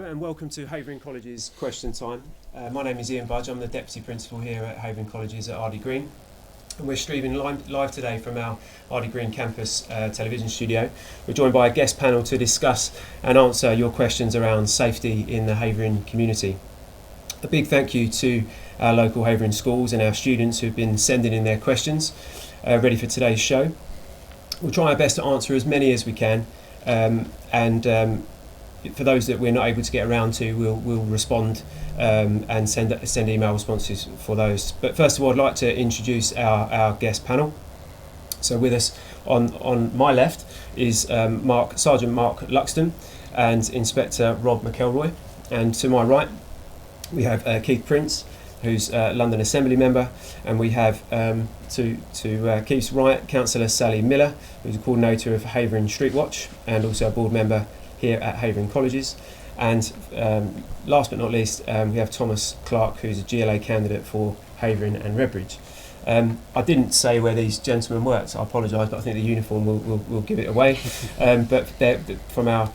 and welcome to Havering College's Question Time. My name is Ian Budge, I'm the Deputy Principal here at Havering Colleges at Ardie Green. And we're streaming live today from our Ardie Green campus television studio. We're joined by a guest panel to discuss and answer your questions around safety in the Havering community. A big thank you to our local Havering schools and our students who've been sending in their questions ready for today's show. We'll try our best to answer as many as we can, and for those that we're not able to get around to, we'll respond and send email responses for those. But first of all, I'd like to introduce our guest panel. So with us on my left is Sergeant Mark Luxton and Inspector Rob McElroy, and to my right we have Keith Prince, who's a London Assembly member, and we have to Keith's right, Councillor Sally Miller, who's a coordinator of Havering Street Watch and also a board member here at Havering Colleges. And last but not least, we have Thomas Clark, who's a GLA candidate for Havering and Redbridge. I didn't say where these gentlemen worked, so I apologise, but I think the uniform will give it away. But they're from our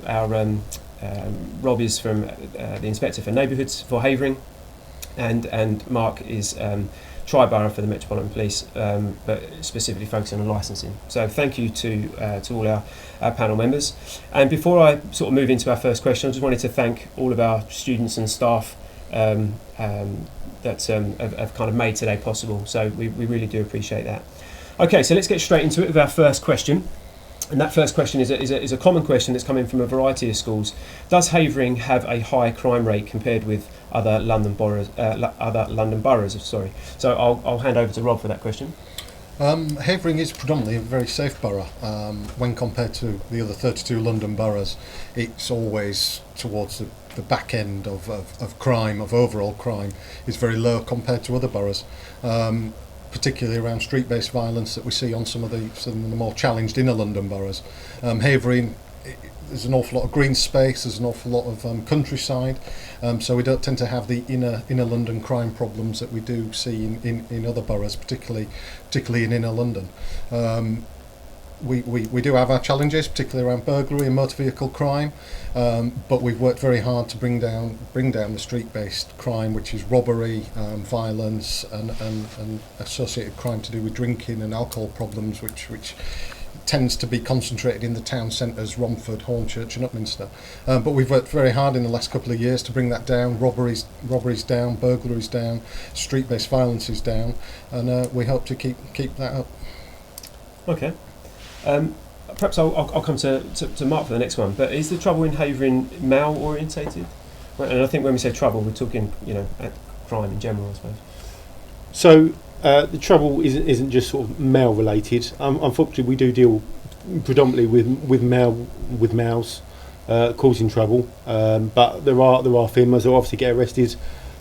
Rob is from the Inspector for Neighbourhoods for Havering, and Mark is Tri-Borough for the Metropolitan Police, but specifically focusing on licensing. So thank you to all our panel members. And before I sort of move into our first question, I just wanted to thank all of our students and staff that have kind of made today possible. So we really do appreciate that. Okay, so let's get straight into it with our first question. And that first question is a common question that's coming from a variety of schools. Does Havering have a high crime rate compared with other London boroughs? Sorry. So I'll hand over to Rob for that question. Havering is predominantly a very safe borough. When compared to the other 32 London boroughs, it's always towards the back end of crime, of overall crime, is very low compared to other boroughs. Particularly around street-based violence that we see on some of the more challenged inner London boroughs. Havering, there's an awful lot of green space, there's an awful lot of countryside, so we don't tend to have the inner London crime problems that we do see in other boroughs, particularly in inner London. We do have our challenges, particularly around burglary and motor vehicle crime, but we've worked very hard to bring down the street-based crime, which is robbery, violence, and associated crime to do with drinking and alcohol problems, which tends to be concentrated in the town centres, Romford, Hornchurch and Upminster. But we've worked very hard in the last couple of years to bring that down, robberies down, burglaries down, street-based violence is down, and we hope to keep that up. Okay. Perhaps I'll come to Mark for the next one. But is the trouble in Havering male orientated? And I think when we say trouble, we're talking, crime in general, I suppose. So the trouble isn't just sort of male related. Unfortunately, we do deal predominantly with males causing trouble. But there are females who obviously get arrested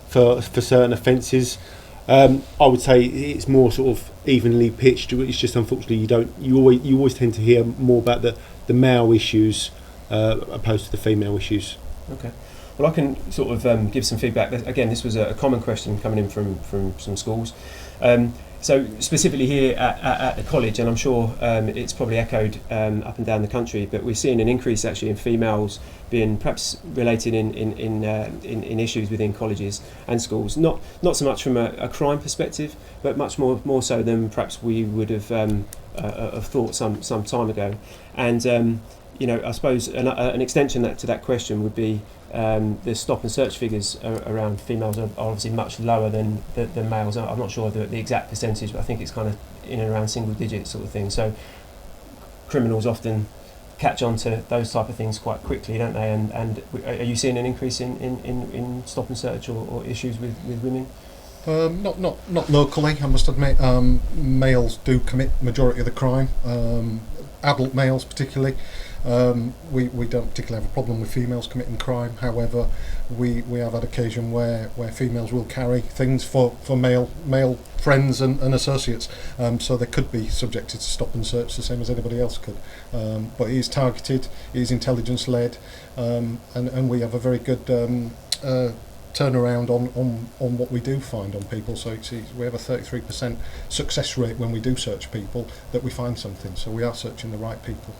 for certain offences. I would say it's more sort of evenly pitched. It's just unfortunately you always tend to hear more about the male issues opposed to the female issues. Okay. Well, I can sort of give some feedback. Again, this was a common question coming in from some schools. So specifically here at the college, and I'm sure it's probably echoed up and down the country, but we're seeing an increase actually in females being perhaps related in issues within colleges and schools. Not so much from a crime perspective, but much more so than perhaps we would have thought some time ago. And I suppose an extension to that question would be the stop and search figures around females are obviously much lower than males. I'm not sure the exact percentage, but I think it's kind of in and around single digits sort of thing. So criminals often catch on to those type of things quite quickly, don't they? And are you seeing an increase in stop and search or issues with women? Not locally, I must admit. Males do commit majority of the crime, adult males particularly. We don't particularly have a problem with females committing crime. However, we have had occasion where females will carry things for male friends and associates, so they could be subjected to stop and search the same as anybody else could. But it is targeted, it is intelligence led, and we have a very good turnaround on what we do find on people. So we have a 33% success rate when we do search people, that we find something. So we are searching the right people.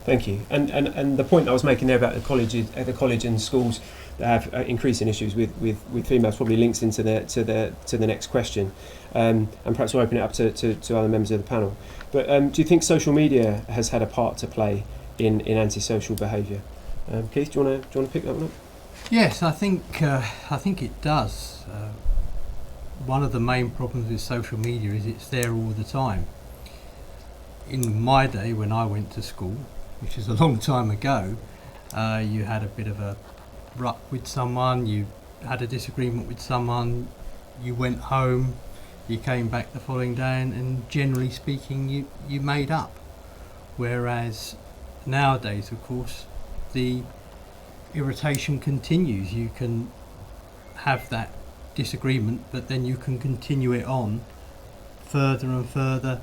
Thank you. And the point I was making there about the college and schools that have increasing issues with females probably links into the next question, and perhaps we'll open it up to other members of the panel. But do you think social media has had a part to play in antisocial behaviour? Keith, do you want to pick that one up? Yes, I think it does. One of the main problems with social media is it's there all the time. In my day, when I went to school, which is a long time ago, you had a bit of a rut with someone, you had a disagreement with someone, you went home, you came back the following day, and generally speaking, you made up. Whereas nowadays, of course, the irritation continues. You can have that disagreement, but then you can continue it on further and further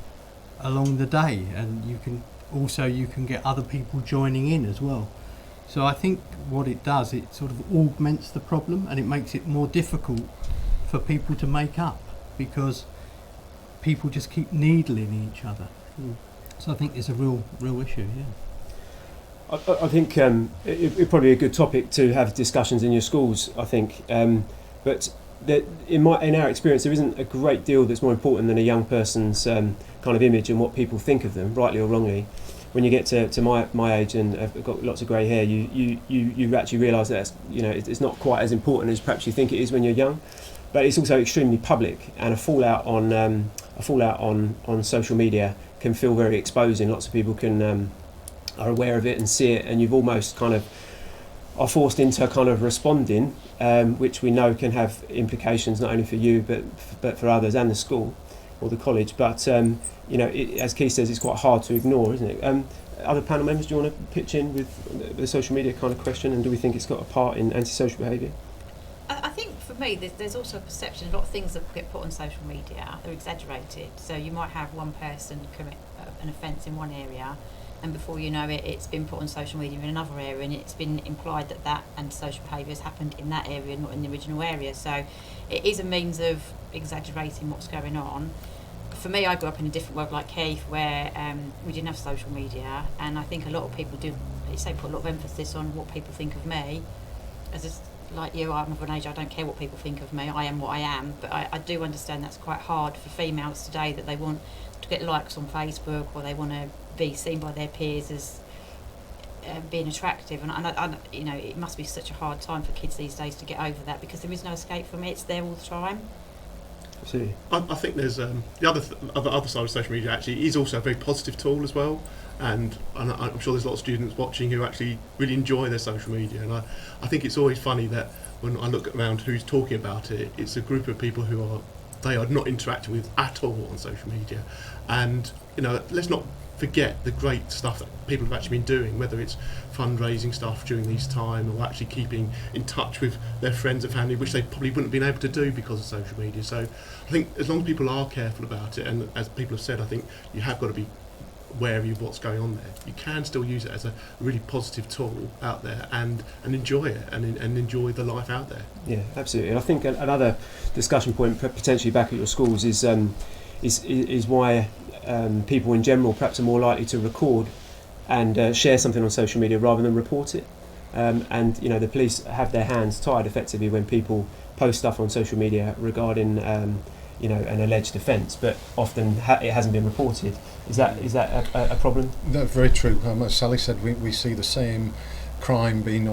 along the day, and you can get other people joining in as well. So I think what it does, it sort of augments the problem, and it makes it more difficult for people to make up, because people just keep needling each other. So I think it's a real issue. I think it'd probably be a good topic to have discussions in your schools, I think, but in our experience, there isn't a great deal that's more important than a young person's kind of image and what people think of them, rightly or wrongly. When you get to my age and have got lots of grey hair, you actually realise that it's not quite as important as perhaps you think it is when you're young. But it's also extremely public, and a fallout on social media can feel very exposing. Lots of people are aware of it and see it, and you've almost kind of are forced into kind of responding, which we know can have implications not only for you but for others and the school or the college. But as Keith says, it's quite hard to ignore, isn't it? Other panel members, do you want to pitch in with the social media kind of question, and do we think it's got a part in antisocial behaviour? I think for me, there's also a perception. A lot of things that get put on social media are exaggerated. So you might have one person commit an offence in one area, and before you know it, it's been put on social media in another area, and it's been implied that antisocial behaviour has happened in that area, not in the original area. So it is a means of exaggerating what's going on. For me, I grew up in a different world like Keith, where we didn't have social media, and I think a lot of people do, put a lot of emphasis on what people think of me. Like you, I'm of an age, I don't care what people think of me, I am what I am, but I do understand that's quite hard for females today, that they want to get likes on Facebook, or they want to be seen by their peers as being attractive, and it must be such a hard time for kids these days to get over that, because there is no escape from it, it's there all the time. Absolutely. I think there's the other side of social media actually is also a very positive tool as well, and I'm sure there's a lot of students watching who actually really enjoy their social media, and I think it's always funny that when I look around who's talking about it, it's a group of people who are not interacting with at all on social media, and let's not forget the great stuff that people have actually been doing, whether it's fundraising stuff during these time, or actually keeping in touch with their friends and family, which they probably wouldn't have been able to do because of social media. So I think as long as people are careful about it, and as people have said, I think you have got to be wary of what's going on there. You can still use it as a really positive tool out there, and enjoy it, and enjoy the life out there. Yeah, absolutely. And I think another discussion point potentially back at your schools is why people in general perhaps are more likely to record and share something on social media rather than report it. And the police have their hands tied effectively when people post stuff on social media regarding an alleged offence, but often it hasn't been reported. Is that a problem? That's very true. As Sally said, we see the same crime being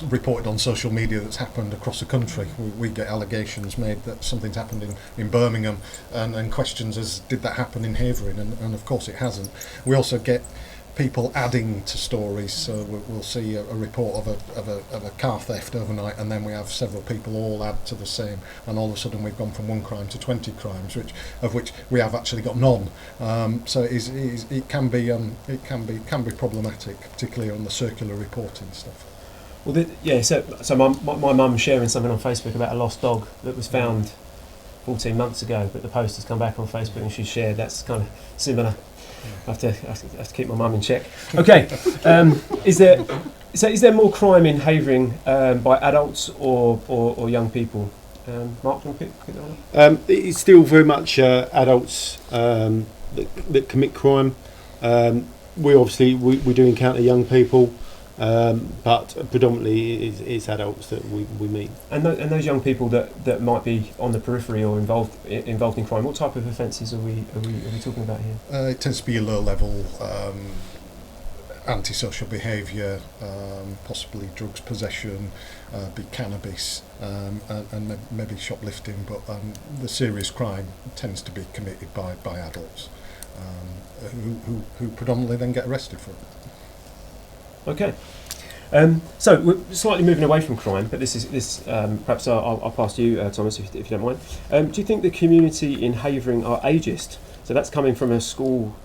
reported on social media that's happened across the country. We get allegations made that something's happened in Birmingham, and questions as, did that happen in Havering? And of course it hasn't. We also get people adding to stories, so we'll see a report of a car theft overnight, and then we have several people all add to the same, and all of a sudden we've gone from one crime to 20 crimes, of which we have actually got none. So it can be problematic, particularly on the circular reporting stuff. Well, so my mum sharing something on Facebook about a lost dog that was found 14 months ago, but the post has come back on Facebook and she's shared. That's kind of similar. I have to keep my mum in check. Okay, is there more crime in Havering by adults or young people? Mark, do you want to pick that one up? It's still very much adults that commit crime. we obviously we do encounter young people, but predominantly it's adults that we meet. And those young people that might be on the periphery or involved in crime, what type of offences are we talking about here? It tends to be a low level antisocial behaviour, possibly drugs possession, be cannabis, and maybe shoplifting, but the serious crime tends to be committed by adults, who predominantly then get arrested for it. Okay. So we're slightly moving away from crime, but this perhaps I'll pass to you, Thomas, if you don't mind. Do you think the community in Havering are ageist? So that's coming from a school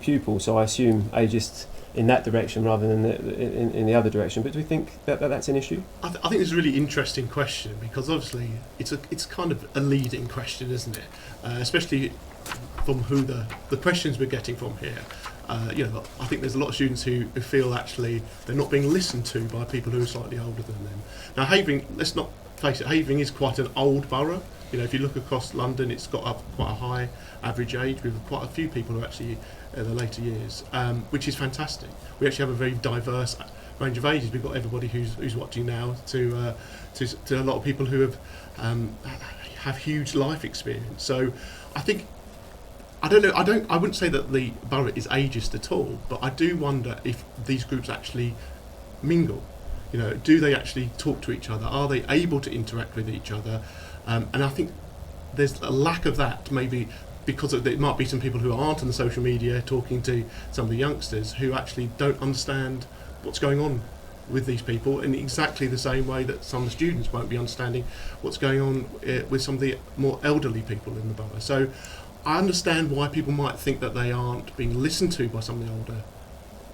pupil, so I assume ageist in that direction rather than in the other direction. But do we think that that's an issue? I think it's a really interesting question, because obviously it's kind of a leading question, isn't it? Especially from who the questions we're getting from here. I think there's a lot of students who feel actually they're not being listened to by people who are slightly older than them. Now, Havering, let's not face it, Havering is quite an old borough. If you look across London, it's got up quite a high average age. We've quite a few people who are actually in the later years, which is fantastic. We actually have a very diverse range of ages. We've got everybody who's watching now to a lot of people who have huge life experience. So I think, I don't know, I wouldn't say that the borough is ageist at all, but I do wonder if these groups actually mingle. Do they actually talk to each other? Are they able to interact with each other? And I think there's a lack of that, maybe because there might be some people who aren't on the social media talking to some of the youngsters who actually don't understand what's going on with these people in exactly the same way that some of the students won't be understanding what's going on with some of the more elderly people in the borough. So I understand why people might think that they aren't being listened to by some of the older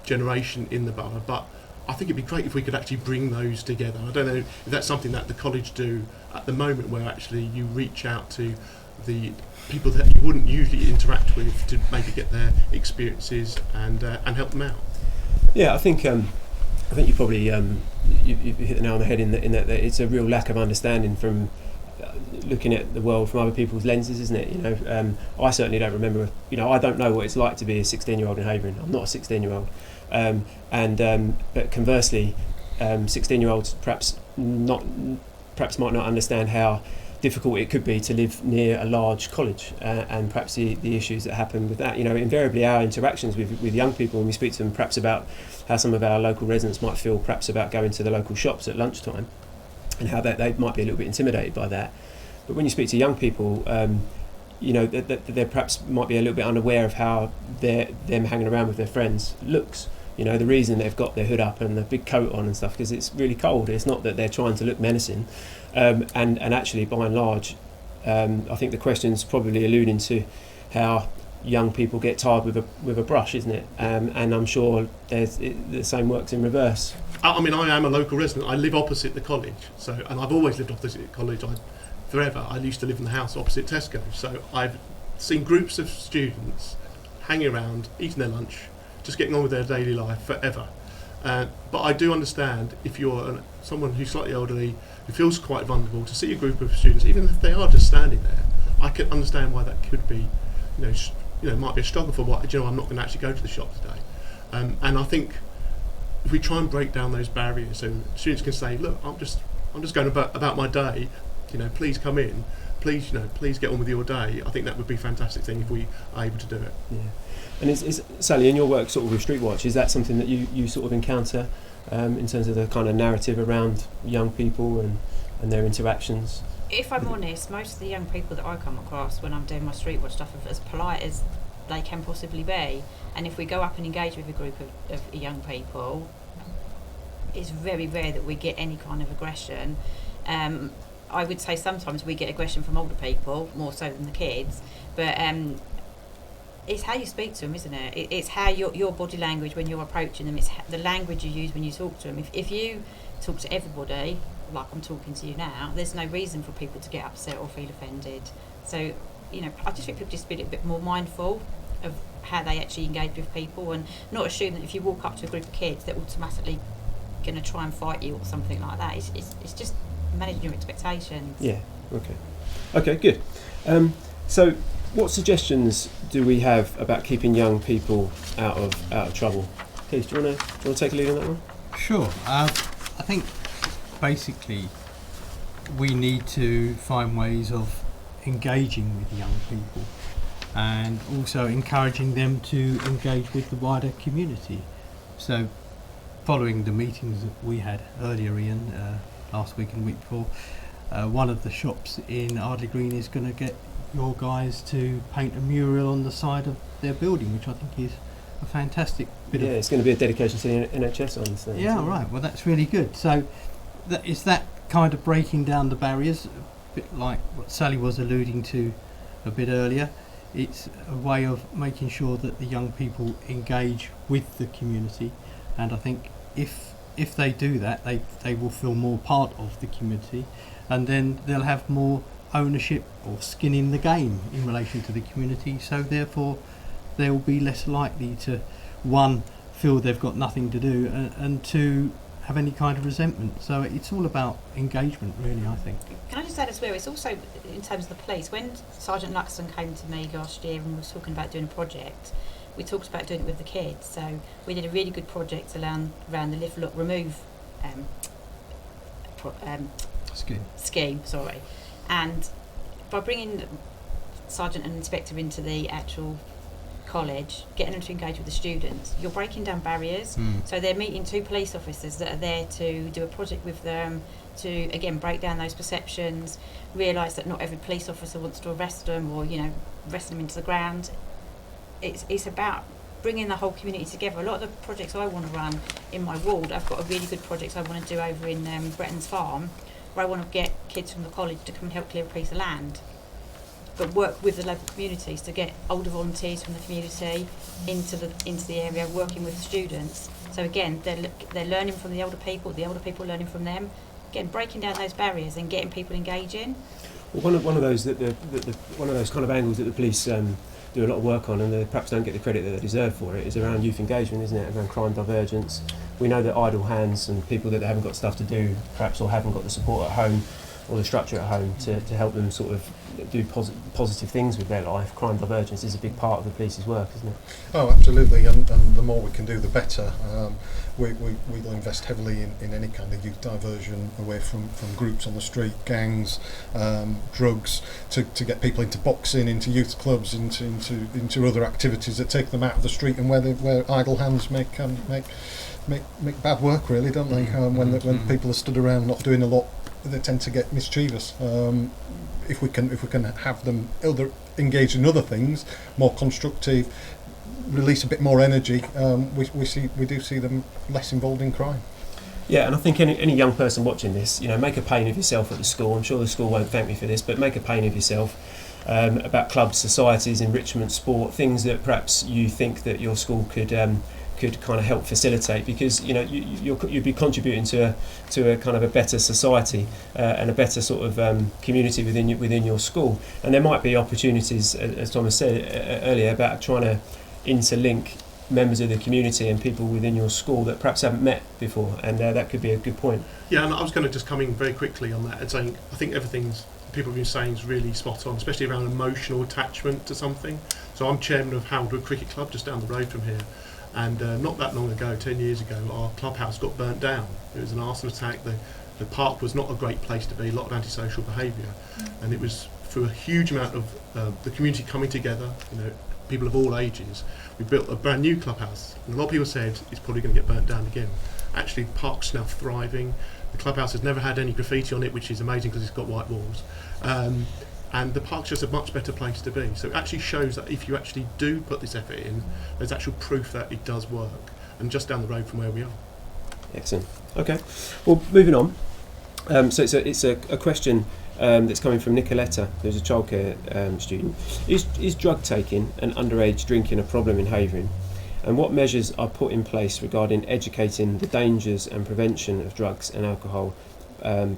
generation in the borough, but I think it'd be great if we could actually bring those together. I don't know if that's something that the college do at the moment, where actually you reach out to the people that you wouldn't usually interact with to maybe get their experiences and help them out. Yeah, I think you probably you hit the nail on the head in that it's a real lack of understanding from looking at the world from other people's lenses, isn't it? I certainly don't remember. I don't know what it's like to be a 16-year-old in Havering. I'm not a 16-year-old, but conversely, 16-year-olds perhaps might not understand how difficult it could be to live near a large college, and perhaps the issues that happen with that. Invariably our interactions with young people, when we speak to them perhaps about how some of our local residents might feel perhaps about going to the local shops at lunchtime, and how they might be a little bit intimidated by that. But when you speak to young people, they perhaps might be a little bit unaware of how them hanging around with their friends looks. The reason they've got their hood up and the big coat on and stuff, because it's really cold. It's not that they're trying to look menacing. And actually, by and large, I think the question's probably alluding to how young people get tarred with a brush, isn't it? And I'm sure the same works in reverse. I am a local resident. I live opposite the college, and I've always lived opposite the college. Forever. I used to live in the house opposite Tesco, so I've seen groups of students hanging around, eating their lunch, just getting on with their daily life forever. But I do understand if you're someone who's slightly elderly, who feels quite vulnerable, to see a group of students, even if they are just standing there, I can understand why that could be, might be a struggle for I'm not going to actually go to the shop today. And I think if we try and break down those barriers, so students can say, look, I'm just going about my day. Please come in. Please get on with your day. I think that would be a fantastic thing if we are able to do it. Yeah. And is Sally, in your work sort of with Streetwatch, is that something that you sort of encounter in terms of the kind of narrative around young people and their interactions? If I'm honest, most of the young people that I come across when I'm doing my Streetwatch stuff are as polite as they can possibly be. And if we go up and engage with a group of young people, it's very rare that we get any kind of aggression. I would say sometimes we get aggression from older people, more so than the kids, but it's how you speak to them, isn't it? It's how your body language when you're approaching them, it's the language you use when you talk to them. If you talk to everybody, like I'm talking to you now, there's no reason for people to get upset or feel offended. So, I just think people just be a little bit more mindful of how they actually engage with people, and not assume that if you walk up to a group of kids, they're automatically going to try and fight you or something like that. It's just managing your expectations. Yeah. Okay. Good. So what suggestions do we have about keeping young people out of trouble? Keith, do you want to take a lead on that one? Sure. I think basically we need to find ways of engaging with young people and also encouraging them to engage with the wider community. So following the meetings that we had earlier, Ian, last week and the week before, one of the shops in Ardley Green is going to get your guys to paint a mural on the side of their building, which I think is a fantastic bit of... Yeah, it's going to be a dedication to the NHS on this thing. Yeah, right. Well, that's really good. So is that kind of breaking down the barriers, a bit like what Sally was alluding to a bit earlier. It's a way of making sure that the young people engage with the community, and I think if they do that, they will feel more part of the community, and then they'll have more ownership or skin in the game in relation to the community, so therefore they'll be less likely to, one, feel they've got nothing to do, and two, have any kind of resentment. So it's all about engagement, really, I think. Can I just add as well, it's also in terms of the police, when Sergeant Luxton came to me last year and was talking about doing a project, we talked about doing it with the kids. So we did a really good project around the Live, Look, Remove scheme, sorry. And by bringing Sergeant and Inspector into the actual college, getting them to engage with the students, you're breaking down barriers. So they're meeting two police officers that are there to do a project with them, to again break down those perceptions, realise that not every police officer wants to arrest them or arrest them into the ground. It's about bringing the whole community together. A lot of the projects I want to run in my ward, I've got a really good project I want to do over in Bretton's Farm, where I want to get kids from the college to come and help clear a piece of land, but work with the local communities to get older volunteers from the community into the area, working with students. So again, they're learning from the older people learning from them. Again, breaking down those barriers and getting people engaging. Well, one of those one of those kind of angles that the police do a lot of work on, and they perhaps don't get the credit that they deserve for it, is around youth engagement, isn't it? Around crime divergence. We know that idle hands and people that haven't got stuff to do, perhaps, or haven't got the support at home or the structure at home to help them sort of do positive things with their life. Crime divergence is a big part of the police's work, isn't it? Oh, absolutely, and the more we can do, the better. We'll invest heavily in any kind of youth diversion away from groups on the street, gangs, drugs, to get people into boxing, into youth clubs, into other activities that take them out of the street and where idle hands make bad work, really, don't they? When people are stood around not doing a lot, they tend to get mischievous. If we can have them engage in other things, more constructive, release a bit more energy, we do see them less involved in crime. Yeah, and I think any young person watching this, make a pain of yourself at the school. I'm sure the school won't thank me for this, but make a pain of yourself about clubs, societies, enrichment, sport, things that perhaps you think that your school could kind of help facilitate, because you'd be contributing to a kind of a better society and a better sort of community within your school. And there might be opportunities, as Thomas said earlier, about trying to interlink members of the community and people within your school that perhaps haven't met before, and that could be a good point. Yeah, and I was going to just come in very quickly on that and saying I think everything's people have been saying is really spot on, especially around emotional attachment to something. So I'm chairman of Howardwood Cricket Club just down the road from here. And not that long ago, 10 years ago, our clubhouse got burnt down. It was an arson attack. The park was not a great place to be, a lot of antisocial behaviour. And it was through a huge amount of the community coming together, people of all ages. We built a brand new clubhouse. And a lot of people said it's probably going to get burnt down again. Actually, the park's now thriving. The clubhouse has never had any graffiti on it, which is amazing because it's got white walls. And the park's just a much better place to be. So it actually shows that if you actually do put this effort in, there's actual proof that it does work. And just down the road from where we are. Excellent. Okay. Well, moving on. So it's a question that's coming from Nicoletta, who's a childcare student. Is drug taking and underage drinking a problem in Havering? And what measures are put in place regarding educating the dangers and prevention of drugs and alcohol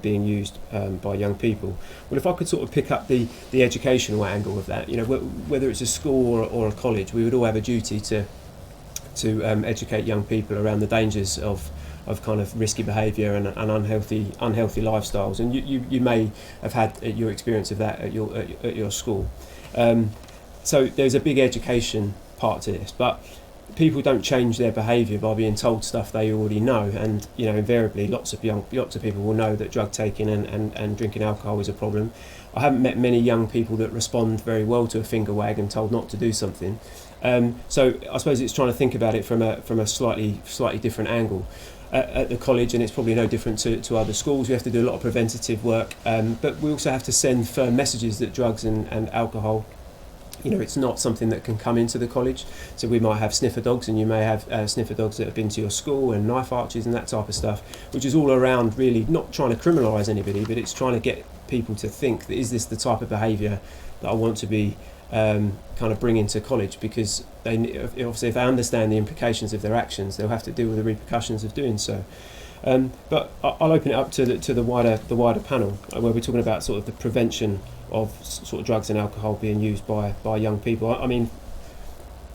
being used by young people? Well, if I could sort of pick up the educational angle of that, whether it's a school or a college, we would all have a duty to educate young people around the dangers of kind of risky behaviour and unhealthy lifestyles. And you may have had your experience of that at your school. So there's a big education part to this, but people don't change their behaviour by being told stuff they already know, and invariably lots of people will know that drug taking and drinking alcohol is a problem. I haven't met many young people that respond very well to a finger wag and told not to do something. So I suppose it's trying to think about it from a slightly different angle. At the college, and it's probably no different to other schools, we have to do a lot of preventative work, but we also have to send firm messages that drugs and alcohol, it's not something that can come into the college. So we might have sniffer dogs, and you may have sniffer dogs that have been to your school, and knife archers and that type of stuff, which is all around really not trying to criminalise anybody, but it's trying to get people to think that is this the type of behaviour that I want to be kind of bring into college, because obviously if they understand the implications of their actions, they'll have to deal with the repercussions of doing so. But I'll open it up to the wider panel, where we're talking about sort of the prevention of sort of drugs and alcohol being used by young people. I mean,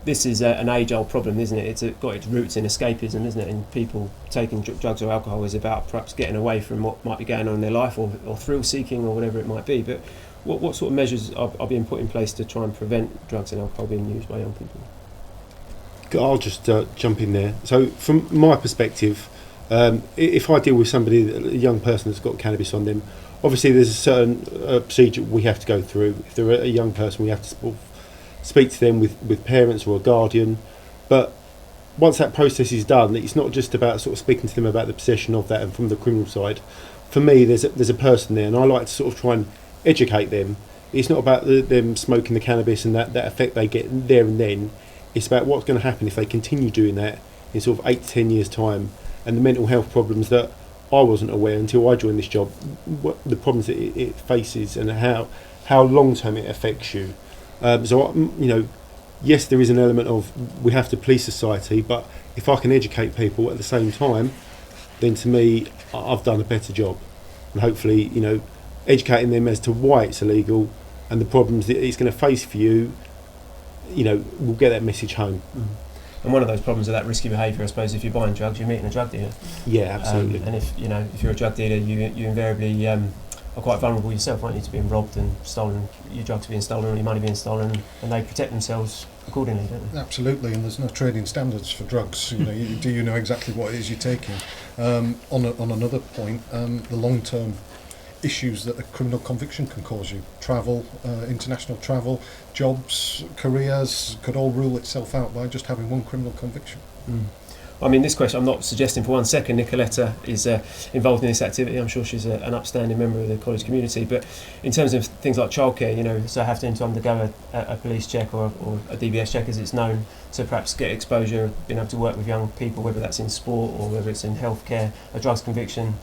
this is an age-old problem, isn't it? It's got its roots in escapism, isn't it? And people taking drugs or alcohol is about perhaps getting away from what might be going on in their life, or thrill-seeking, or whatever it might be. But what sort of measures are being put in place to try and prevent drugs and alcohol being used by young people? I'll just jump in there. So from my perspective, if I deal with somebody, a young person that's got cannabis on them, obviously there's a certain procedure we have to go through. If they're a young person, we have to sort of speak to them with parents or a guardian. But once that process is done, it's not just about sort of speaking to them about the possession of that and from the criminal side. For me, there's a person there, and I like to sort of try and educate them. It's not about them smoking the cannabis and that effect they get there and then. It's about what's going to happen if they continue doing that in sort of 8 to 10 years' time, and the mental health problems that I wasn't aware until I joined this job, the problems that it faces, and how long term it affects you. Yes, there is an element of we have to police society, but if I can educate people at the same time, then to me I've done a better job, and hopefully educating them as to why it's illegal and the problems that it's going to face for you, we'll get that message home. And one of those problems of that risky behaviour, I suppose, if you're buying drugs, you're meeting a drug dealer. Yeah, absolutely. And if you're a drug dealer, you invariably are quite vulnerable yourself, aren't you, to being robbed and stolen, your drugs being stolen or your money being stolen, and they protect themselves accordingly, don't they? Absolutely, and there's no trading standards for drugs. Do you know exactly what it is you're taking? On another point, the long-term issues that a criminal conviction can cause you, travel, international travel, jobs, careers, could all rule itself out by just having one criminal conviction. I mean, this question, I'm not suggesting for 1 second Nicoletta is involved in this activity. I'm sure she's an upstanding member of the college community, but in terms of things like childcare, so having to undergo a police check or a DBS check, as it's known, to perhaps get exposure, being able to work with young people, whether that's in sport or whether it's in healthcare, a drugs conviction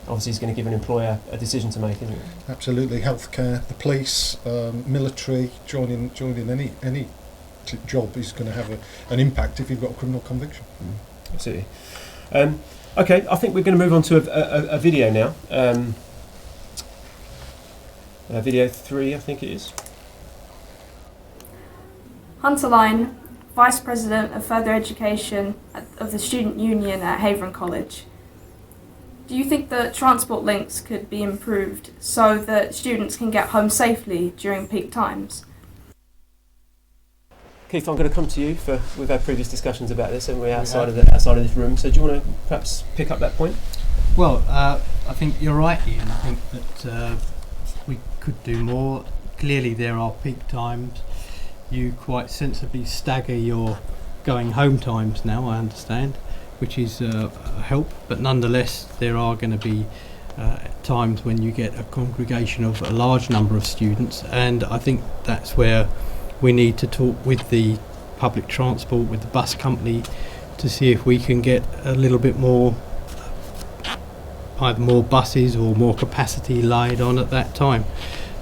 obviously is going to give an employer a decision to make, isn't it? Absolutely, healthcare, the police, military, joining any job is going to have an impact if you've got a criminal conviction. Absolutely. Okay, I think we're going to move on to a video now. Video 3, I think it is. Hunter Line, Vice President of Further Education of the Student Union at Havering College. Do you think that transport links could be improved so that students can get home safely during peak times? Keith, I'm going to come to you. We've had previous discussions about this, and we're outside of this room. So do you want to perhaps pick up that point? Well, I think you're right, Ian. I think that we could do more. Clearly, there are peak times. You quite sensibly stagger your going home times now, I understand, which is a help. But nonetheless, there are going to be times when you get a congregation of a large number of students, and I think that's where we need to talk with the public transport, with the bus company, to see if we can get a little bit more, either more buses or more capacity laid on at that time.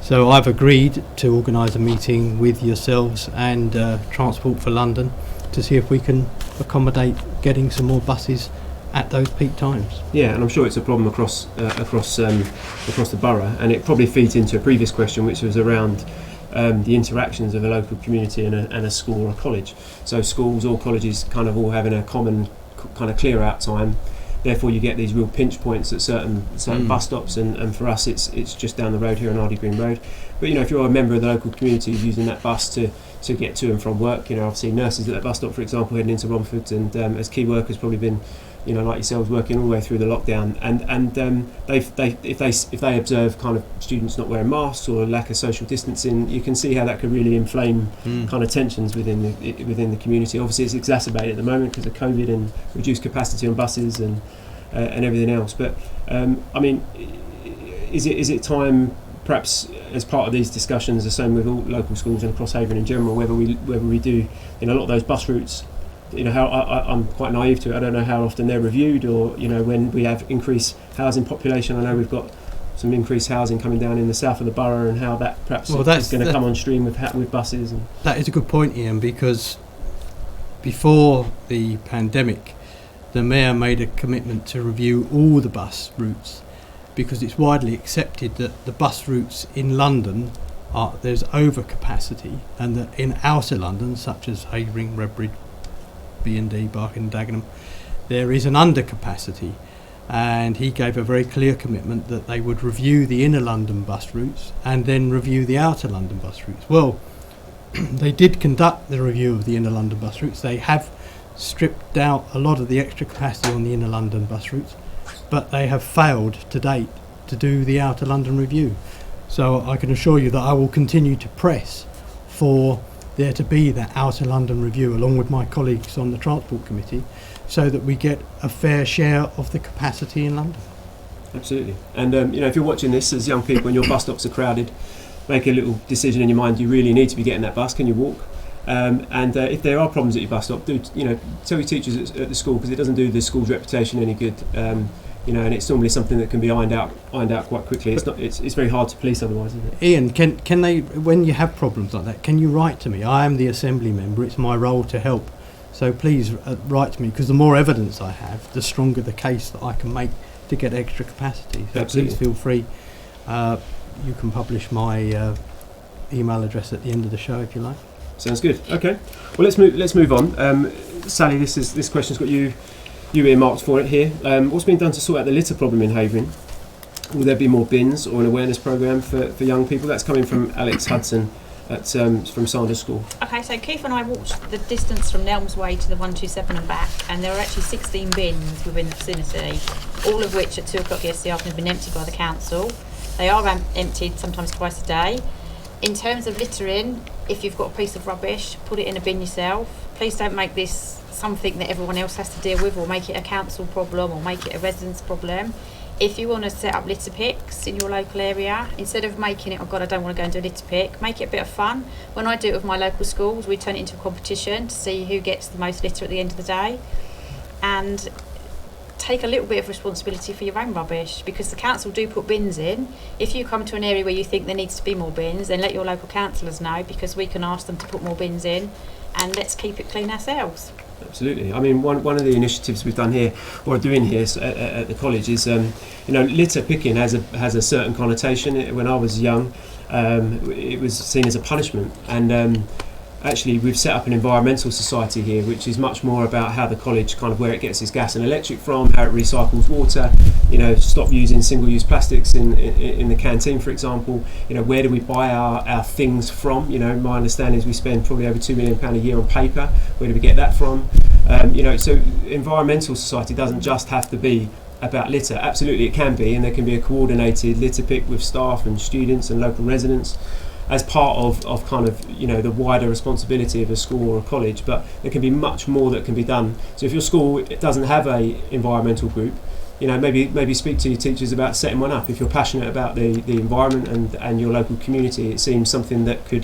So I've agreed to organise a meeting with yourselves and Transport for London to see if we can accommodate getting some more buses at those peak times. Yeah, and I'm sure it's a problem across the borough, and it probably feeds into a previous question, which was around the interactions of a local community and a school or a college. So schools or colleges kind of all having a common kind of clear out time. Therefore, you get these real pinch points at certain bus stops, and for us, it's just down the road here on Ardie Green Road. But if you're a member of the local community who's using that bus to get to and from work, I've seen nurses at that bus stop, for example, heading into Romford, and as key workers probably been, like yourselves, working all the way through the lockdown, and if they observe kind of students not wearing masks or lack of social distancing, you can see how that could really inflame kind of tensions within the community. Obviously, it's exacerbated at the moment because of COVID and reduced capacity on buses and everything else. But is it time, perhaps as part of these discussions, the same with all local schools and across Havering in general, whether we do a lot of those bus routes, how I'm quite naive to it. I don't know how often they're reviewed, or when we have increased housing population. I know we've got some increased housing coming down in the south of the borough, and how that perhaps is going to come on stream with buses. And that is a good point, Ian, because before the pandemic, the Mayor made a commitment to review all the bus routes, because it's widely accepted that the bus routes in London there's overcapacity, and that in outer London, such as Havering, Redbridge, B&D, Barking and Dagenham, there is an undercapacity. And he gave a very clear commitment that they would review the inner London bus routes and then review the outer London bus routes. Well, they did conduct the review of the inner London bus routes. They have stripped out a lot of the extra capacity on the inner London bus routes, but they have failed to date to do the outer London review. So I can assure you that I will continue to press for there to be that outer London review along with my colleagues on the Transport Committee, so that we get a fair share of the capacity in London. Absolutely. And if you're watching this as young people and your bus stops are crowded, make a little decision in your mind. You really need to be getting that bus. Can you walk? And if there are problems at your bus stop, tell your teachers at the school, because it doesn't do the school's reputation any good. And it's normally something that can be ironed out quite quickly. It's very hard to police otherwise, isn't it? Ian, can they, when you have problems like that, can you write to me? I am the Assembly member. It's my role to help. So please write to me, because the more evidence I have, the stronger the case that I can make to get extra capacity. So Absolutely. Please feel free. You can publish my email address at the end of the show if you like. Sounds good. Okay. Well, let's move on. Sally, this question's got you earmarked for it here. What's been done to sort out the litter problem in Havering? Will there be more bins or an awareness programme for young people? That's coming from Alex Hudson from Sanders School. Okay, so Keith and I walked the distance from Nelms Way to the 127 and back, and there are actually 16 bins within the vicinity, all of which at 2 o'clock yesterday afternoon have been emptied by the council. They are emptied sometimes twice a day. In terms of littering, if you've got a piece of rubbish, put it in a bin yourself. Please don't make this something that everyone else has to deal with, or make it a council problem, or make it a residents problem. If you want to set up litter picks in your local area, instead of making it, oh God, I don't want to go and do a litter pick, make it a bit of fun. When I do it with my local schools, we turn it into a competition to see who gets the most litter at the end of the day. And take a little bit of responsibility for your own rubbish, because the council do put bins in. If you come to an area where you think there needs to be more bins, then let your local councillors know, because we can ask them to put more bins in, and let's keep it clean ourselves. Absolutely. I mean, one of the initiatives we've done here, or are doing here at the college, is litter picking has a certain connotation. When I was young, it was seen as a punishment, and actually we've set up an environmental society here, which is much more about how the college, kind of where it gets its gas and electric from, how it recycles water, stop using single-use plastics in the canteen, for example. Where do we buy our things from? My understanding is we spend probably over £2 million a year on paper. Where do we get that from? So environmental society doesn't just have to be about litter. Absolutely it can be, and there can be a coordinated litter pick with staff and students and local residents as part of kind of the wider responsibility of a school or a college. But there can be much more that can be done. So if your school doesn't have a environmental group, maybe speak to your teachers about setting one up. If you're passionate about the environment and your local community, it seems something that could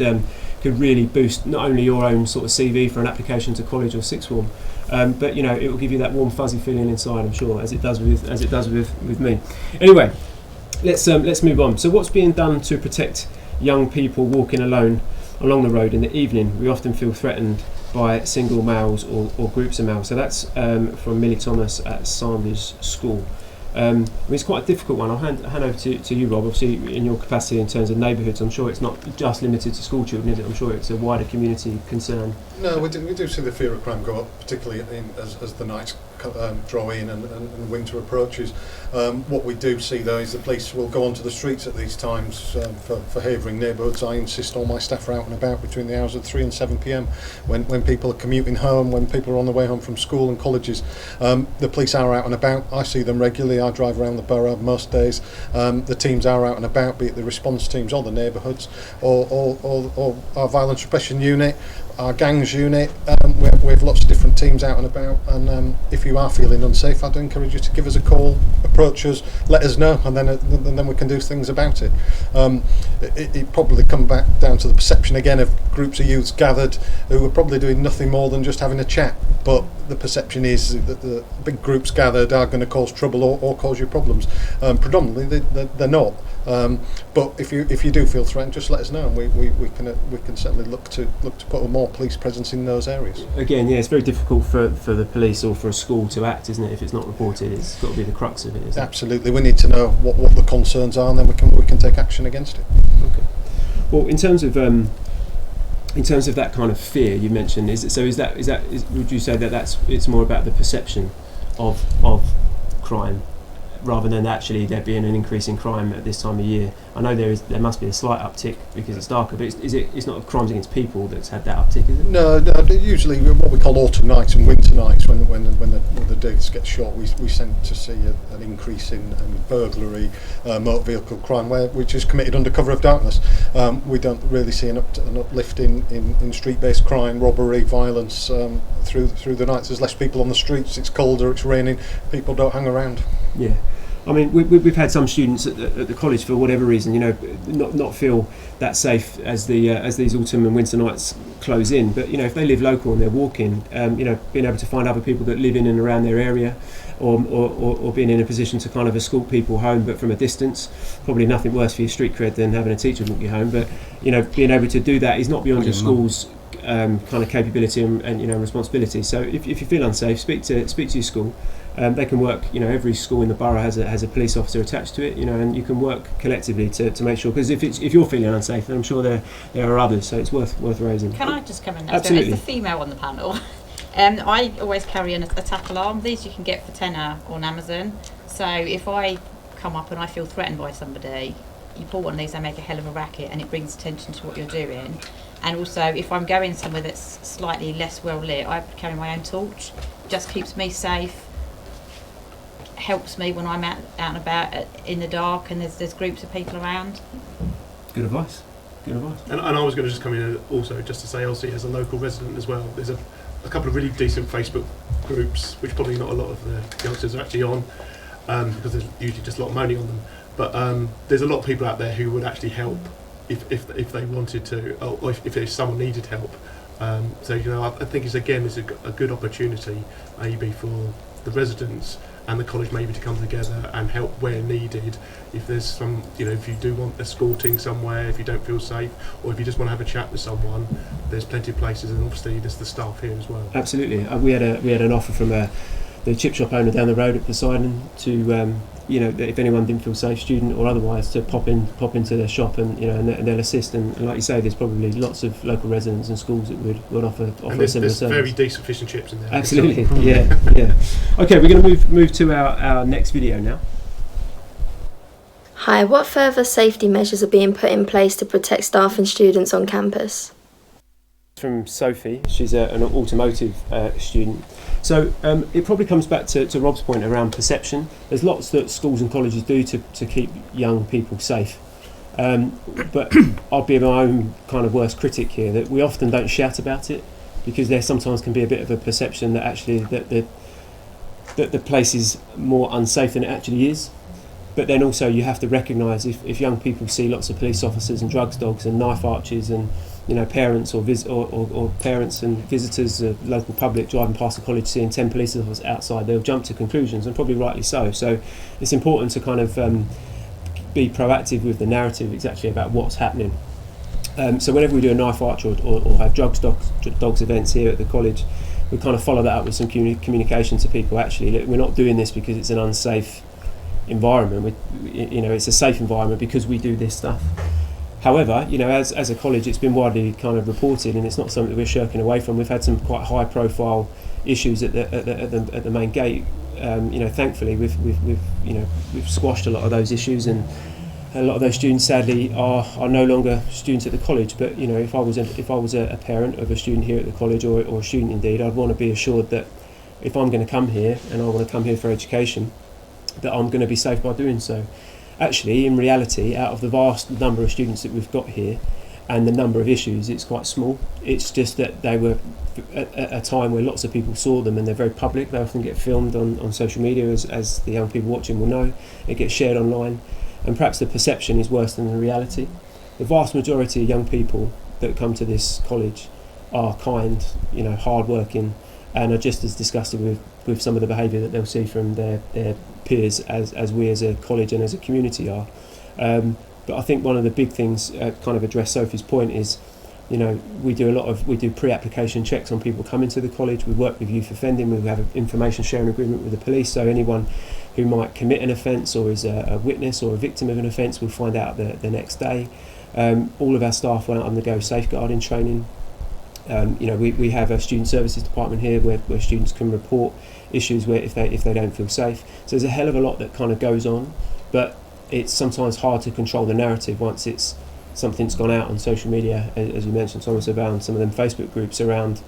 really boost not only your own sort of CV for an application to college or sixth form, but it will give you that warm fuzzy feeling inside, I'm sure, as it does with me. Anyway, let's move on. So what's being done to protect young people walking alone along the road in the evening? We often feel threatened by single males or groups of males. So that's from Millie Thomas at Sanders School. It's quite a difficult one. I'll hand over to you, Rob. Obviously, in your capacity in terms of neighbourhoods, I'm sure it's not just limited to school children, is it? I'm sure it's a wider community concern. No, we do see the fear of crime go up, particularly as the nights draw in and winter approaches. What we do see, though, is the police will go onto the streets at these times for Havering neighbourhoods. I insist all my staff are out and about between the hours of 3 and 7 p.m. when people are commuting home, when people are on their way home from school and colleges. The police are out and about. I see them regularly. I drive around the borough most days. The teams are out and about, be it the response teams or the neighbourhoods or our violence repression unit, our gangs unit. We have lots of different teams out and about, and if you are feeling unsafe, I'd encourage you to give us a call, approach us, let us know, and then we can do things about it. It probably come back down to the perception again of groups of youths gathered who are probably doing nothing more than just having a chat, but the perception is that the big groups gathered are going to cause trouble or cause you problems. Predominantly they're not. But if you do feel threatened, just let us know, and we can certainly look to put a more police presence in those areas. Again, yeah, it's very difficult for the police or for a school to act, isn't it? If it's not reported, it's got to be the crux of it, isn't it? Absolutely, we need to know what the concerns are, and then we can take action against it. Okay. Well, in terms of that kind of fear you mentioned, would you say that it's more about the perception of crime, rather than actually there being an increase in crime at this time of year? I know there must be a slight uptick because it's darker, but it's not crimes against people that's had that uptick, is it? No, usually what we call autumn nights and winter nights, when the days get short, we tend to see an increase in burglary, motor vehicle crime, which is committed under cover of darkness. We don't really see an uplift in street-based crime, robbery, violence through the nights. There's less people on the streets, it's colder, it's raining, people don't hang around. Yeah. I mean, we've had some students at the college, for whatever reason, not feel that safe as these autumn and winter nights close in. But if they live local and they're walking, being able to find other people that live in and around their area, or being in a position to kind of escort people home, but from a distance, probably nothing worse for your street cred than having a teacher walk you home. But being able to do that is not beyond your school's kind of capability and responsibility. So if you feel unsafe, speak to your school. They can work. Every school in the borough has a police officer attached to it. And you can work collectively to make sure. Because if you're feeling unsafe, then I'm sure there are others. So it's worth raising. Can I just come in there? Absolutely. So as the female on the panel, I always carry an attack alarm. These you can get for £10 on Amazon. So if I come up and I feel threatened by somebody, you pull one of these, they make a hell of a racket, and it brings attention to what you're doing. And also, if I'm going somewhere that's slightly less well lit, I carry my own torch. Just keeps me safe. Helps me when I'm out and about in the dark and there's groups of people around. Good advice. And I was going to just come in also just to say, obviously, as a local resident as well, there's a couple of really decent Facebook groups, which probably not a lot of the youngsters are actually on, because there's usually just a lot of moaning on them. But there's a lot of people out there who would actually help if they wanted to, or if someone needed help. So I think it's a good opportunity maybe for the residents and the college maybe to come together and help where needed. If there's some, if you do want escorting somewhere, if you don't feel safe, or if you just want to have a chat with someone, there's plenty of places, and obviously there's the staff here as well. Absolutely. We had an offer from the chip shop owner down the road at Poseidon to if anyone didn't feel safe, student or otherwise, to pop into their shop and they'll assist. And like you say, there's probably lots of local residents and schools that would offer and a similar there's service. Very decent fish and chips in there. Absolutely. Yeah. Okay, we're going to move to our next video now. Hi, what further safety measures are being put in place to protect staff and students on campus? From Sophie, she's an automotive student. So it probably comes back to Rob's point around perception. There's lots that schools and colleges do to keep young people safe. But I'll be my own kind of worst critic here, that we often don't shout about it, because there sometimes can be a bit of a perception that actually that the place is more unsafe than it actually is. But then also you have to recognise if young people see lots of police officers and drugs dogs and knife archers and parents or parents and visitors, the local public driving past the college seeing 10 police officers outside, they'll jump to conclusions, and probably rightly so. So it's important to kind of be proactive with the narrative exactly about what's happening. So whenever we do a knife arch or have drugs dogs events here at the college, we kind of follow that up with some communication to people. Actually, we're not doing this because it's an unsafe environment. It's a safe environment because we do this stuff. However, as a college, it's been widely kind of reported, and it's not something that we're shirking away from. We've had some quite high-profile issues at the main gate. Thankfully, we've squashed a lot of those issues, and a lot of those students, sadly, are no longer students at the college. But if I was a parent of a student here at the college, or a student indeed, I'd want to be assured that if I'm going to come here and I want to come here for education, that I'm going to be safe by doing so. Actually, in reality, out of the vast number of students that we've got here and the number of issues, it's quite small. It's just that they were at a time where lots of people saw them, and they're very public. They often get filmed on social media, as the young people watching will know. It gets shared online, and perhaps the perception is worse than the reality. The vast majority of young people that come to this college are kind, hard-working, and are just as disgusted with some of the behaviour that they'll see from their peers as we as a college and as a community are. But I think one of the big things, kind of address Sophie's point, is we do pre-application checks on people coming to the college. We work with youth offending. We have an information sharing agreement with the police, so anyone who might commit an offence or is a witness or a victim of an offence will find out the next day. All of our staff will undergo safeguarding training. We have a student services department here where students can report issues where if they don't feel safe. So there's a hell of a lot that kind of goes on, but it's sometimes hard to control the narrative once something's gone out on social media, as you mentioned, Thomas, about some of them Facebook groups around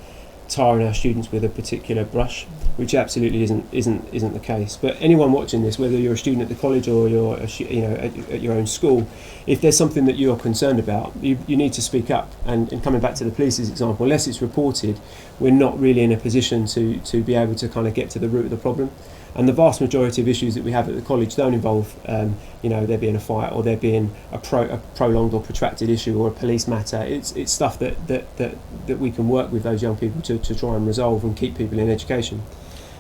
tarring our students with a particular brush, which absolutely isn't the case. But anyone watching this, whether you're a student at the college or you're at your own school, if there's something that you're concerned about, you need to speak up. And coming back to the police's example, unless it's reported, we're not really in a position to be able to kind of get to the root of the problem. And the vast majority of issues that we have at the college don't involve, there being a fight or there being a prolonged or protracted issue or a police matter. It's stuff that we can work with those young people to try and resolve and keep people in education.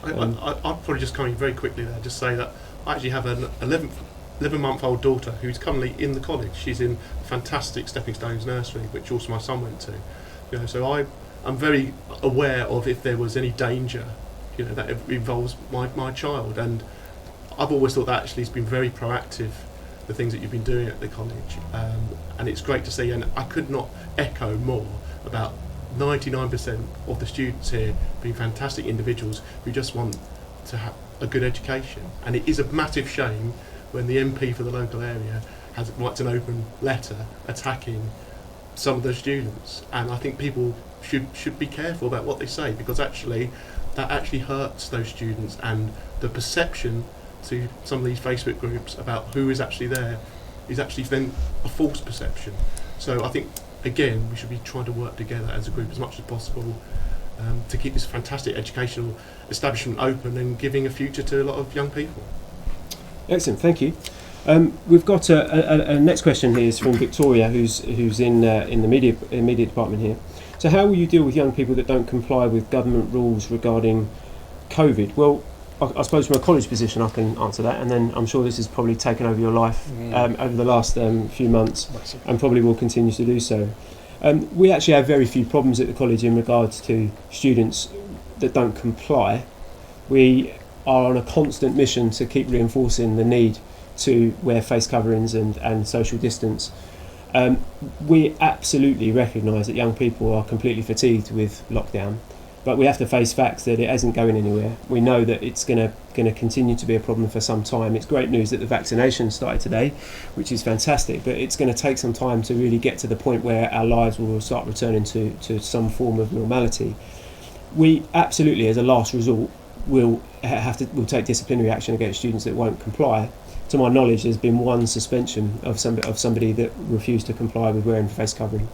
I'll probably just come in very quickly there, just say that I actually have an 11-month-old daughter who's currently in the college. She's in a fantastic Stepping Stones nursery, which also my son went to. So I'm very aware of if there was any danger that involves my child, and I've always thought that actually has been very proactive, the things that you've been doing at the college, and it's great to see, and I could not echo more about 99% of the students here being fantastic individuals who just want to have a good education. And it is a massive shame when the MP for the local area writes an open letter attacking some of the students, and I think people should be careful about what they say, because that actually hurts those students, and the perception to some of these Facebook groups about who is actually there is actually then a false perception. So I think, again, we should be trying to work together as a group as much as possible to keep this fantastic educational establishment open and giving a future to a lot of young people. Excellent, thank you. We've got a next question here is from Victoria, who's in the media department here. So how will you deal with young people that don't comply with government rules regarding COVID? Well, I suppose from a college position I can answer that, and then I'm sure this has probably taken over your life over the last few months, and probably will continue to do so. We actually have very few problems at the college in regards to students that don't comply. We are on a constant mission to keep reinforcing the need to wear face coverings and social distance. We absolutely recognise that young people are completely fatigued with lockdown, but we have to face facts that it isn't going anywhere. We know that it's going to continue to be a problem for some time. It's great news that the vaccination started today, which is fantastic, but it's going to take some time to really get to the point where our lives will start returning to some form of normality. We absolutely, as a last resort, will take disciplinary action against students that won't comply. To my knowledge, there's been one suspension of somebody that refused to comply with wearing face covering,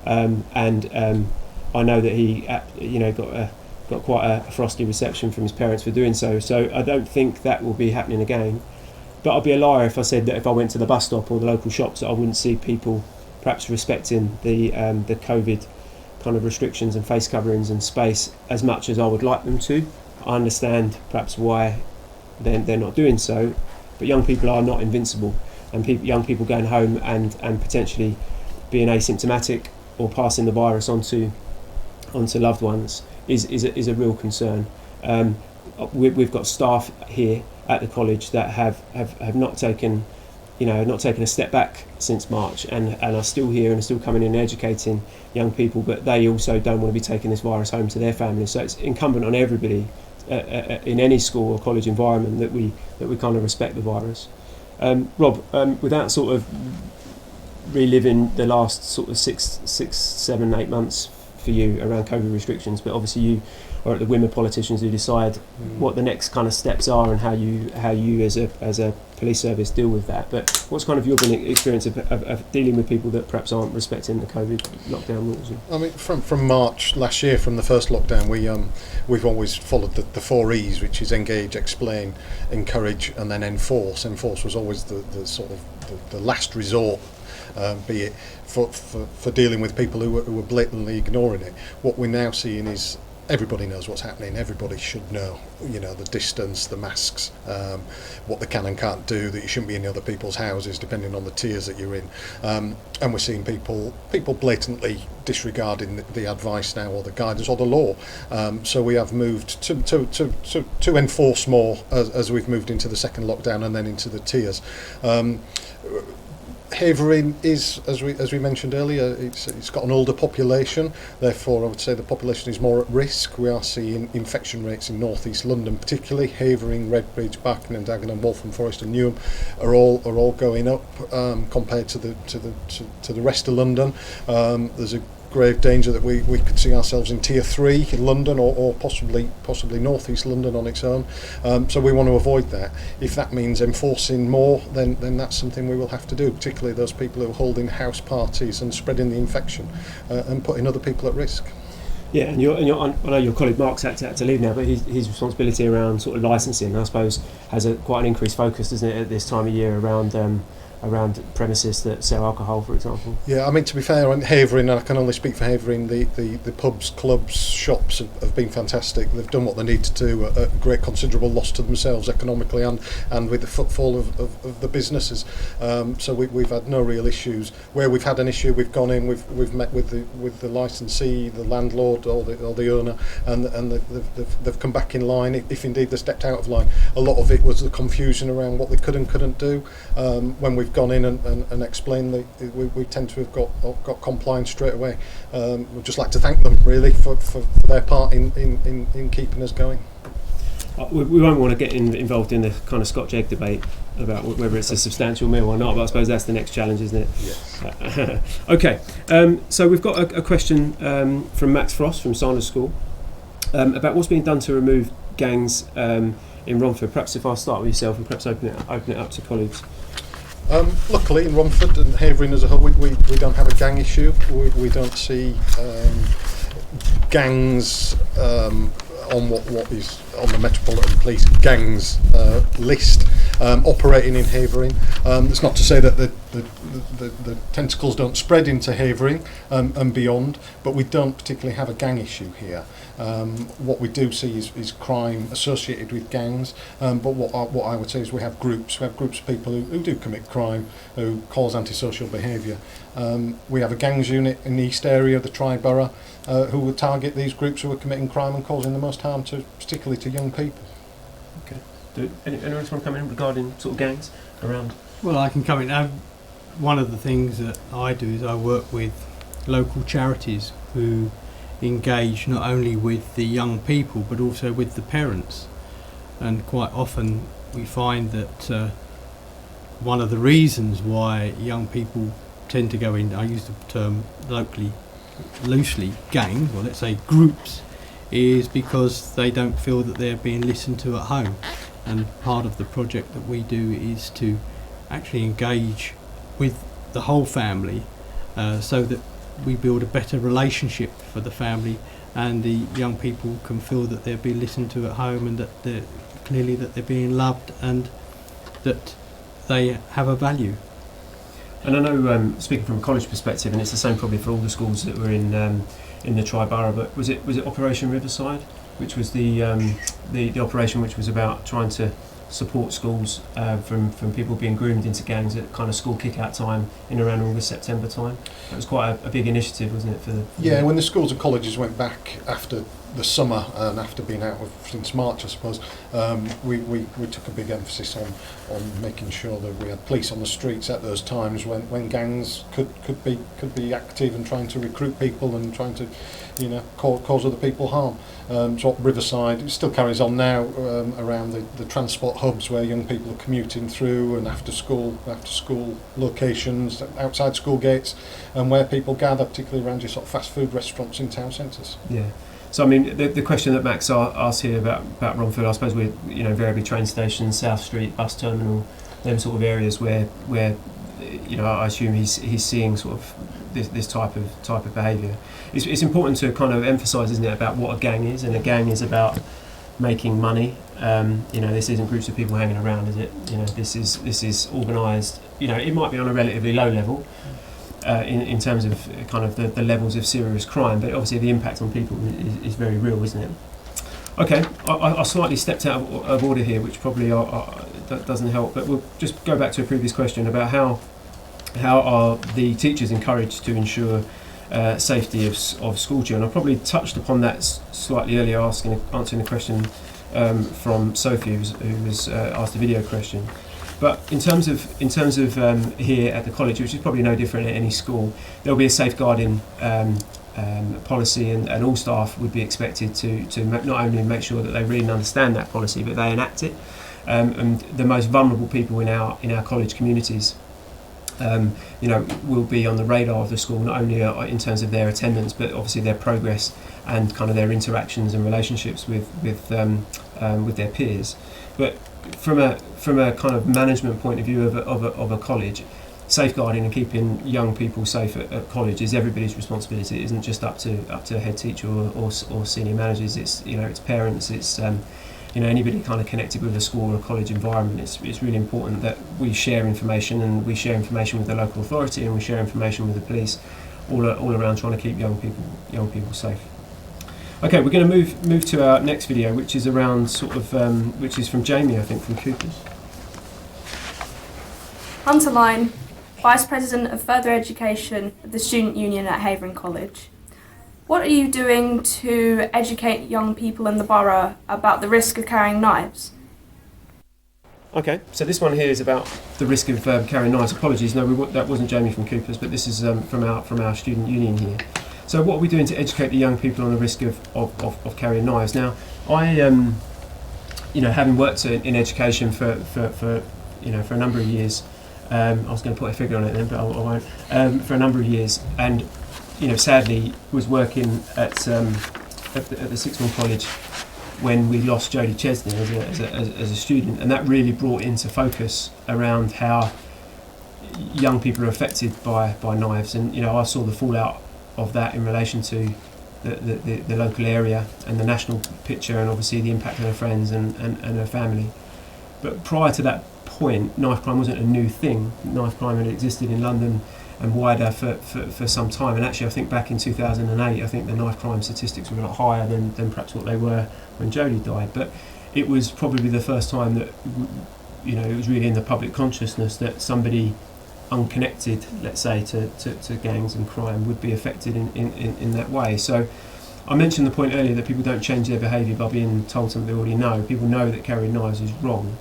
and I know that he got quite a frosty reception from his parents for doing so. So I don't think that will be happening again. But I'd be a liar if I said that if I went to the bus stop or the local shops, that I wouldn't see people perhaps respecting the COVID kind of restrictions and face coverings and space as much as I would like them to. I understand perhaps why they're not doing so. But young people are not invincible, and young people going home and potentially being asymptomatic or passing the virus onto loved ones is a real concern. We've got staff here at the college that have not taken, not taken a step back since March, and are still here and are still coming in and educating young people, but they also don't want to be taking this virus home to their families. So it's incumbent on everybody in any school or college environment that we kind of respect the virus. Rob, without sort of reliving the last sort of 6, 7, 8 months for you around COVID restrictions, but obviously you are at the whim of politicians who decide what the next kind of steps are and how you as a police service deal with that. But what's kind of your experience of dealing with people that perhaps aren't respecting the COVID lockdown rules? I mean, from March last year, from the first lockdown, we've always followed the 4 E's, which is engage, explain, encourage, and then enforce. Enforce was always the sort of the last resort, be it for dealing with people who were blatantly ignoring it. What we're now seeing is everybody knows what's happening. Everybody should know, the distance, the masks, what they can and can't do, that you shouldn't be in other people's houses depending on the tiers that you're in. And we're seeing people blatantly disregarding the advice now, or the guidance, or the law. So we have moved to enforce more as we've moved into the second lockdown and then into the tiers. Havering is, as we mentioned earlier, it's got an older population, therefore I would say the population is more at risk. We are seeing infection rates in North East London particularly. Havering, Redbridge, Barking and Dagenham, Waltham Forest and Newham are all going up compared to the rest of London. There's a grave danger that we could see ourselves in tier 3 in London, or possibly North East London on its own. So we want to avoid that. If that means enforcing more, then that's something we will have to do, particularly those people who are holding house parties and spreading the infection and putting other people at risk. Yeah, and I know your colleague Mark's had to leave now, but his responsibility around sort of licensing, I suppose, has quite an increased focus, doesn't it, at this time of year around premises that sell alcohol, for example. Yeah, I mean, to be fair, on Havering, and I can only speak for Havering, the pubs, clubs, shops have been fantastic. They've done what they need to do at a great considerable loss to themselves economically and with the footfall of the businesses. So we've had no real issues. Where we've had an issue, we've gone in, we've met with the licensee, the landlord or the owner, and they've come back in line, if indeed they stepped out of line. A lot of it was the confusion around what they could and couldn't do. When we've gone in and explained that we tend to have got compliance straight away. We'd just like to thank them really for their part in keeping us going. We won't want to get involved in the kind of Scotch egg debate about whether it's a substantial meal or not, but I suppose that's the next challenge, isn't it? Yes. Okay, so we've got a question from Max Frost from Sanders School about what's being done to remove gangs in Romford. Perhaps if I start with yourself and perhaps open it up to colleagues. Luckily in Romford and Havering as a whole, we don't have a gang issue. We don't see gangs on what is on the Metropolitan Police gangs list operating in Havering. It's not to say that the tentacles don't spread into Havering and beyond, but we don't particularly have a gang issue here. What we do see is crime associated with gangs, but what I would say is we have groups of people who do commit crime, who cause antisocial behaviour. We have a gangs unit in the east area of the Tri-Borough who will target these groups who are committing crime and causing the most harm, particularly to young people. Okay. Anyone else want to come in regarding sort of gangs around? Well, I can come in. One of the things that I do is I work with local charities who engage not only with the young people but also with the parents, and quite often we find that one of the reasons why young people tend to go in, I use the term loosely, gangs, or let's say groups, is because they don't feel that they're being listened to at home. And part of the project that we do is to actually engage with the whole family so that we build a better relationship for the family, and the young people can feel that they're being listened to at home, and that they're being loved, and that they have a value. And I know, speaking from a college perspective, and it's the same probably for all the schools that were in the Tri-Borough, but was it Operation Riverside, which was the operation which was about trying to support schools from people being groomed into gangs at kind of school kick-out time in around August, September time? That was quite a big initiative, wasn't it? When the schools and colleges went back after the summer, and after being out since March, I suppose, we took a big emphasis on making sure that we had police on the streets at those times when gangs could be active and trying to recruit people and trying to, cause other people harm. So up Riverside, it still carries on now around the transport hubs where young people are commuting through, and after school locations outside school gates, and where people gather, particularly around your sort of fast food restaurants in town centres. Yeah. So I mean, the question that Max asked here about Romford, I suppose we're invariably train stations, South Street, bus terminal, them sort of areas where I assume he's seeing sort of this type of behaviour. It's important to kind of emphasise, isn't it, about what a gang is, and a gang is about making money. This isn't groups of people hanging around, is it? This is organised. It might be on a relatively low level. In terms of kind of the levels of serious crime, but obviously the impact on people is very real, isn't it? Okay, I slightly stepped out of order here, which probably that doesn't help, but we'll just go back to a previous question about how are the teachers encouraged to ensure safety of school children. I probably touched upon that slightly earlier, answering the question from Sophie, who was asked a video question. But in terms of here at the college, which is probably no different at any school, there will be a safeguarding policy, and all staff would be expected to not only make sure that they read and understand that policy, but they enact it. And the most vulnerable people in our college communities, will be on the radar of the school, not only in terms of their attendance, but obviously their progress and kind of their interactions and relationships with their peers. But from a kind of management point of view of a college, safeguarding and keeping young people safe at college is everybody's responsibility. It isn't just up to a head teacher or senior managers. It's it's parents. It's anybody kind of connected with a school or a college environment. It's really important that we share information, and we share information with the local authority, and we share information with the police, all around trying to keep young people safe. Okay, we're going to move to our next video, which is around which is from Jamie, I think, from Coopers. Hunter Line, Vice President of Further Education of the Student Union at Havering College. What are you doing to educate young people in the borough about the risk of carrying knives? Okay, so this one here is about the risk of carrying knives. Apologies, no, that wasn't Jamie from Coopers, but this is from our student union here. So what are we doing to educate the young people on the risk of carrying knives? Now, I having worked in education for a number of years, I was going to put a figure on it then, but I won't. For a number of years, and sadly was working at the Sixth Form College when we lost Jodie Chesney as a student, and that really brought into focus around how young people are affected by knives, and I saw the fallout of that in relation to the local area and the national picture, and obviously the impact on her friends and her family. But prior to that point, knife crime wasn't a new thing. Knife crime had existed in London and wider for some time, and actually I think back in 2008 I think the knife crime statistics were a lot higher than perhaps what they were when Jodie died. But it was probably the first time that it was really in the public consciousness that somebody unconnected, let's say, to gangs and crime would be affected in that way. So I mentioned the point earlier that people don't change their behaviour by being told something they already know. People know that carrying knives is wrong,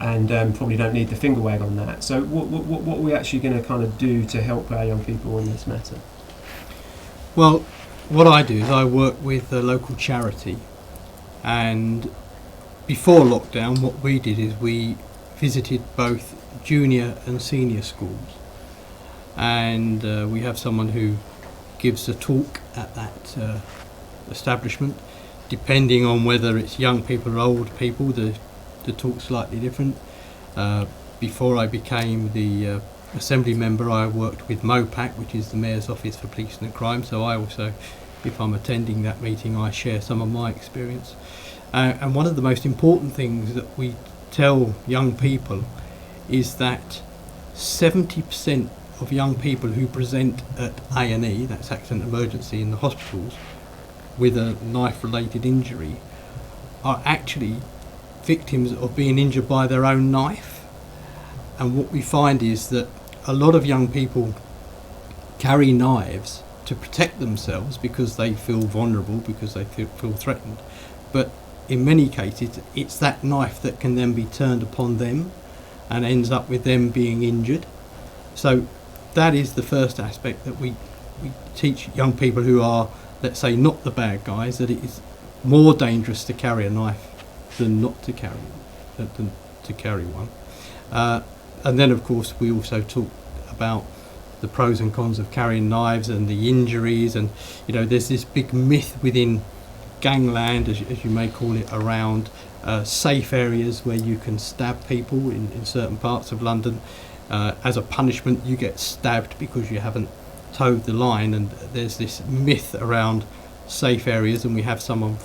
and probably don't need the finger wag on that. So what are we actually going to kind of do to help our young people in this matter? Well, what I do is I work with a local charity, and before lockdown what we did is we visited both junior and senior schools, and we have someone who gives a talk at that establishment. Depending on whether it's young people or old people, the talk's slightly different. Before I became the assembly member, I worked with MOPAC, which is the Mayor's Office for Policing and Crime, so I also, if I'm attending that meeting, I share some of my experience. And one of the most important things that we tell young people is that 70% of young people who present at A&E, that's accident emergency in the hospitals, with a knife-related injury, are actually victims of being injured by their own knife. And what we find is that a lot of young people carry knives to protect themselves because they feel vulnerable, because they feel threatened. But in many cases, it's that knife that can then be turned upon them and ends up with them being injured. So that is the first aspect that we teach young people who are, let's say, not the bad guys, that it is more dangerous to carry a knife than not to carry one. And then, of course, we also talk about the pros and cons of carrying knives and the injuries, and there's this big myth within gangland, as you may call it, around safe areas where you can stab people in certain parts of London. As a punishment, you get stabbed because you haven't towed the line, and there's this myth around safe areas, and we have someone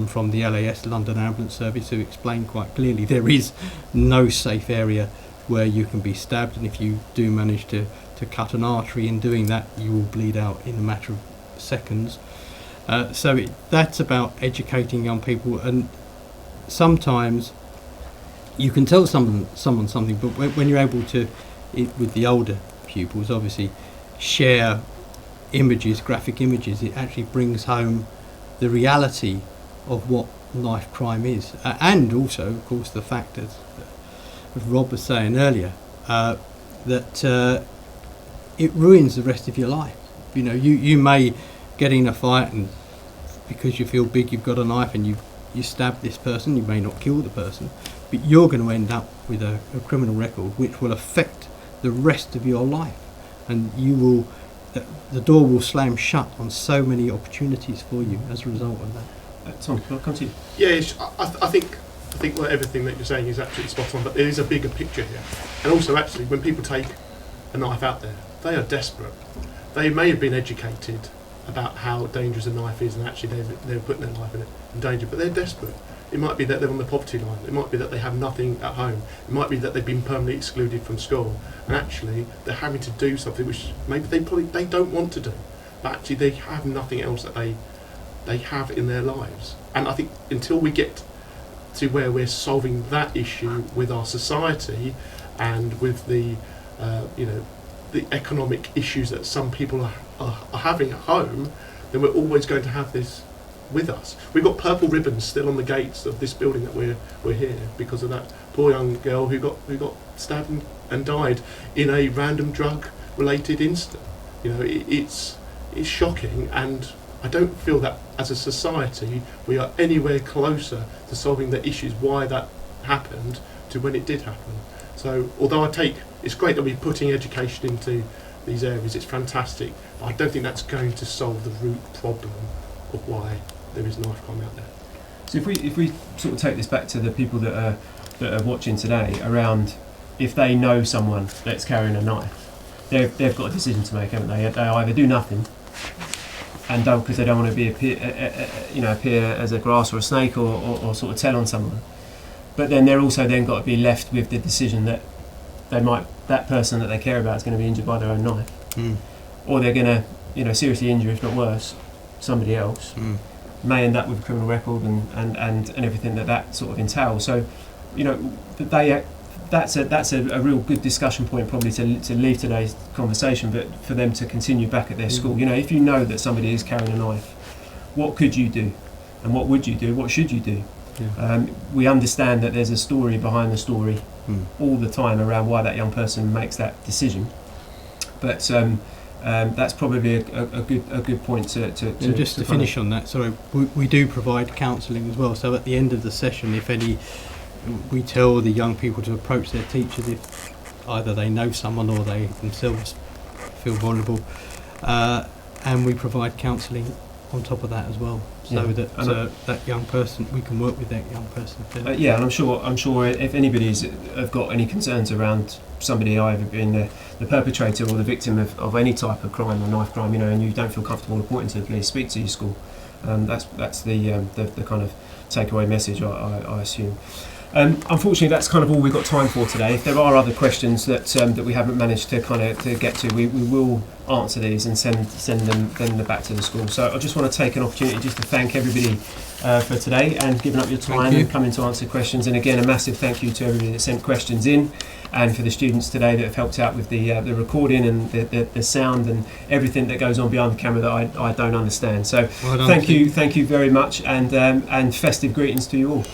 from the LAS, London Ambulance Service, who explained quite clearly there is no safe area where you can be stabbed, and if you do manage to cut an artery in doing that, you will bleed out in a matter of seconds. So that's about educating young people, and sometimes you can tell someone something, but when you're able to, with the older pupils, obviously, share images, graphic images, it actually brings home the reality of what knife crime is, and also, of course, the fact that, as Rob was saying earlier, that it ruins the rest of your life. You may get in a fight, and because you feel big, you've got a knife and you stab this person. You may not kill the person, but you're going to end up with a criminal record which will affect the rest of your life, and the door will slam shut on so many opportunities for you as a result of that. Tom, can I come to you? Yeah, I think everything that you're saying is absolutely spot on, but there is a bigger picture here. And also, actually, when people take a knife out there, they are desperate. They may have been educated about how dangerous a knife is, and actually they're putting their life in danger, but they're desperate. It might be that they're on the poverty line. It might be that they have nothing at home. It might be that they've been permanently excluded from school, and actually they're having to do something which maybe they don't want to do, but actually they have nothing else that they have in their lives. And I think until we get to where we're solving that issue with our society and with the the economic issues that some people are having at home, then we're always going to have this with us. We've got purple ribbons still on the gates of this building that we're here because of that poor young girl who got stabbed and died in a random drug related incident. It's shocking, and I don't feel that as a society we are anywhere closer to solving the issues why that happened to when it did happen. So although it's great that we're putting education into these areas, it's fantastic, but I don't think that's going to solve the root problem of why there is knife crime out there. So if we sort of take this back to the people that are watching today, around if they know someone that's carrying a knife, they've got a decision to make, haven't they? They either do nothing and don't, because they don't want to appear as a grass or a snake or sort of tell on someone. But then they're also then got to be left with the decision that that person that they care about is going to be injured by their own knife, or they're going to seriously injure, if not worse, somebody else. May end up with a criminal record and everything that sort of entails. So, that's a real good discussion point probably to leave today's conversation, but for them to continue back at their school. If you know that somebody is carrying a knife, what could you do, and what would you do? What should you do? Yeah. We understand that there's a story behind the story all the time around why that young person makes that decision, but that's probably a good point to just to finish on that. Sorry, we do provide counselling as well. So at the end of the session, we tell the young people to approach their teachers if either they know someone or they themselves feel vulnerable, and we provide counselling on top of that as well, so that that young person, we can work with that young person. And I'm sure if anybody's have got any concerns around somebody either being the perpetrator or the victim of any type of crime or knife crime, and you don't feel comfortable reporting to the police, speak to your school. That's the kind of takeaway message, I assume. Unfortunately, that's kind of all we've got time for today. If there are other questions that we haven't managed to to get to, we will answer these and send them back to the school. So I just want to take an opportunity just to thank everybody for today and giving up your time and coming to answer questions. And again, a massive thank you to everybody that sent questions in, and for the students today that have helped out with the recording and the sound and everything that goes on behind the camera that I don't understand. So thank you very much, and festive greetings to you all.